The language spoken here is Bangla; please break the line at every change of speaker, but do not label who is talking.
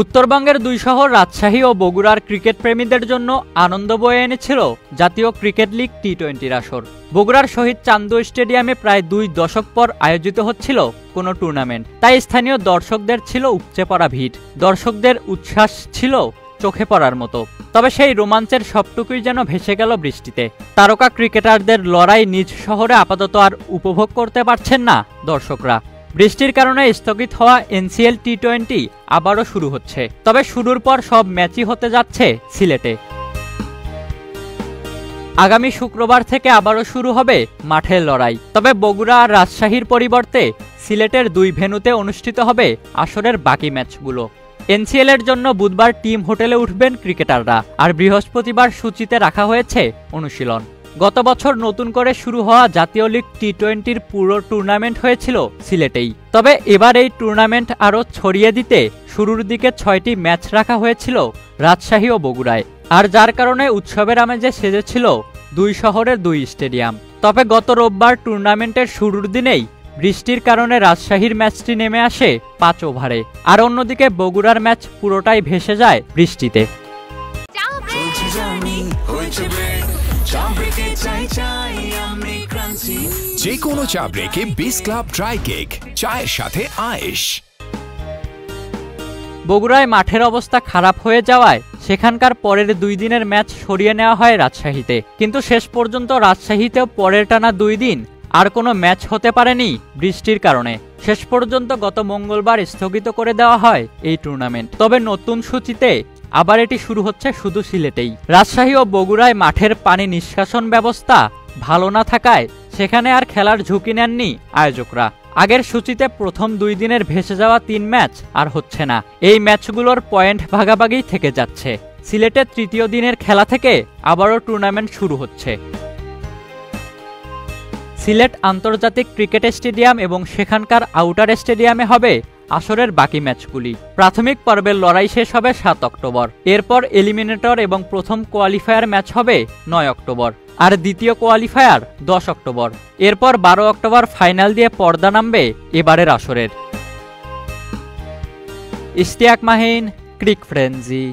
উত্তরবঙ্গের দুই শহর রাজশাহী ও বগুড়ার ক্রিকেট প্রেমীদের জন্য আনন্দ বয়ে এনেছিল জাতীয় ক্রিকেট লীগ টি-20 আসর। বগুড়ার শহীদ চান্দু স্টেডিয়ামে প্রায় 2 দশক পর আয়োজিত হচ্ছিল কোনো টুর্নামেন্ট, তাই স্থানীয় দর্শকদের ছিল উপচে পড়া ভিড়। দর্শকদের উচ্ছ্বাস ছিল চোখে পড়ার মতো। তবে সেই রোমাঞ্চের সবটুকুই যেন ভেসে গেল বৃষ্টিতে। তারকা ক্রিকেটারদের লড়াই নিজ শহরে আপাতত আর উপভোগ করতে পারছেন না দর্শকরা। বৃষ্টির কারণে স্থগিত হওয়া এনসিএল টি-20 আবারও শুরু হচ্ছে। তবে শুরুর পর সব ম্যাচই হতে যাচ্ছে সিলেটে। আগামী শুক্রবার থেকে আবারও শুরু হবে মাঠের লড়াই। তবে বগুড়া আর রাজশাহীর পরিবর্তে সিলেটের 2 ভেন্যুতে অনুষ্ঠিত হবে আসরের বাকি ম্যাচগুলো। এনসিএল এর জন্য বুধবার টিম হোটেলে উঠবেন ক্রিকেটাররা, আর বৃহস্পতিবার সূচিতে রাখা হয়েছে অনুশীলন। গত বছর নতুন করে শুরু হওয়া জাতীয় লীগ টি-20 পুরো টুর্নামেন্ট হয়েছিল সিলেটেই। তবে এবার এই টুর্নামেন্ট আরও ছড়িয়ে দিতে শুরুর দিকে 6টি ম্যাচ রাখা হয়েছিল রাজশাহী ও বগুড়ায়, আর যার কারণে উৎসবের আমেজে সেজেছিল 2 শহরের 2 স্টেডিয়াম। তবে গত রোববার টুর্নামেন্টের শুরুর দিনেই বৃষ্টির কারণে রাজশাহীর ম্যাচটি নেমে আসে 5 ওভারে, আর অন্যদিকে বগুড়ার ম্যাচ পুরোটাই ভেসে যায় বৃষ্টিতে।
যে কোনো চা ব্রেকে বিস ক্লাব ড্রাই কেক, চায়ের সাথে আয়েশ।
বগুড়ায় মাঠের অবস্থা খারাপ হয়ে যাওয়ায় সেখানকার পরের 2 দিনের ম্যাচ সরিয়ে নেওয়া হয় রাজশাহীতে। কিন্তু শেষ পর্যন্ত রাজশাহীতেও পরের টানা 2 দিন আর কোনো ম্যাচ হতে পারেনি বৃষ্টির কারণে। শেষ পর্যন্ত গত মঙ্গলবার স্থগিত করে দেওয়া হয় এই টুর্নামেন্ট। তবে নতুন সূচিতে আবার এটি শুরু হচ্ছে শুধু সিলেটেই। রাজশাহী ও বগুড়ায় মাঠের পানি নিষ্কাশন ব্যবস্থা ভালো না থাকায় সেখানে আর খেলার ঝুঁকি নেননি আয়োজকরা। আগের সূচিতে প্রথম 2 দিনের ভেসে যাওয়া 3 ম্যাচ আর হচ্ছে না। এই ম্যাচগুলোর পয়েন্ট ভাগাভাগি থেকে যাচ্ছে। সিলেটের 3য় দিনের খেলা থেকে আবারও টুর্নামেন্ট শুরু হচ্ছে। সিলেট আন্তর্জাতিক ক্রিকেট স্টেডিয়াম এবং সেখানকার আউটার স্টেডিয়ামে হবে আসরের বাকি ম্যাচগুলি। প্রাথমিক পর্বের লড়াই শেষ হবে 7 অক্টোবর। এরপর এলিমিনেটর এবং প্রথম কোয়ালিফায়ার ম্যাচ হবে 9 অক্টোবর, আর দ্বিতীয় কোয়ালিফায়ার 10 অক্টোবর। এরপর 12 অক্টোবর ফাইনাল দিয়ে পর্দা নামবে এবারের আসরের। ইশতিয়াক মাহিন, ক্রিক ফ্রেঞ্জি।